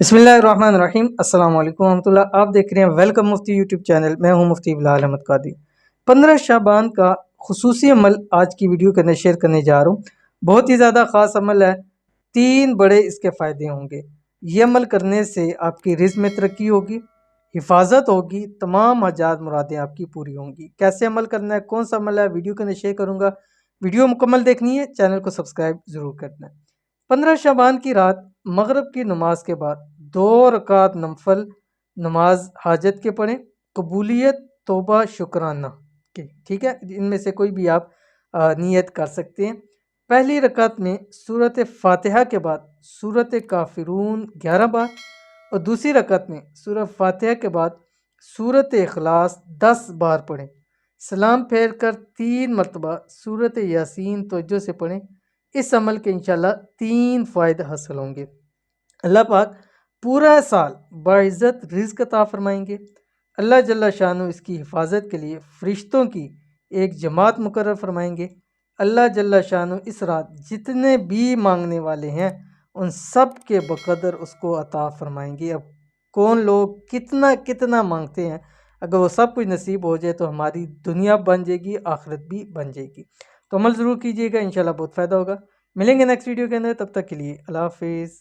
बिस्मिल्लाहिर्रहमानिर्रहीम अस्सलाम वालेकुम रहमतुल्लाह। आप देख रहे हैं वेलकम मुफ्ती यूट्यूब चैनल। मैं हूं मुफ्ती बिलाल अहमद कादी। 15 शाबान का खुसूसी अमल आज की वीडियो के अंदर शेयर करने जा रहा हूं। बहुत ही ज़्यादा ख़ास अमल है। 3 बड़े इसके फ़ायदे होंगे। ये अमल करने से आपकी रिज़्क़ में तरक्की होगी, हिफाजत होगी, तमाम हाजात मुरादें आपकी पूरी होंगी। कैसे अमल करना है, कौन सा अमल है, वीडियो के अंदर शेयर करूँगा। वीडियो मुकम्मल देखनी है, चैनल को सब्सक्राइब ज़रूर करना है। 15 शाबान की रात मगरिब की नमाज के बाद 2 रकात नफल नमाज हाजत के पढ़ें, कबूलियत तौबा शुक्राना की। ठीक है, इनमें से कोई भी आप नियत कर सकते हैं। पहली रकात में सूरत फातिहा के बाद सूरत काफिरून 11 बार और दूसरी रकात में सूरत फातिहा के बाद सूरत इखलास 10 बार पढ़ें। सलाम फेर कर 3 मरतबा सूरत यासीन तवज्जो से पढ़ें। इस अमल के इंशाल्लाह 3 फ़ायदे हासिल होंगे। अल्लाह पाक पूरा साल बाइज़्ज़त रिज़्क़ अता फरमाएंगे। अल्लाह जल्ला शानो इसकी हिफाजत के लिए फ़रिश्तों की एक जमात मुकर्रर फरमाएंगे। अल्लाह जल्ला शानो इस रात जितने भी मांगने वाले हैं उन सब के बकदर उसको अता फरमाएंगे। अब कौन लोग कितना कितना मांगते हैं, अगर वो सब कुछ नसीब हो जाए तो हमारी दुनिया बन जाएगी, आखिरत भी बन जाएगी। तो अमल ज़रूर कीजिएगा, इंशाल्लाह बहुत फ़ायदा होगा। मिलेंगे नेक्स्ट वीडियो के अंदर, तब तक के लिए अल्लाह हाफिज़।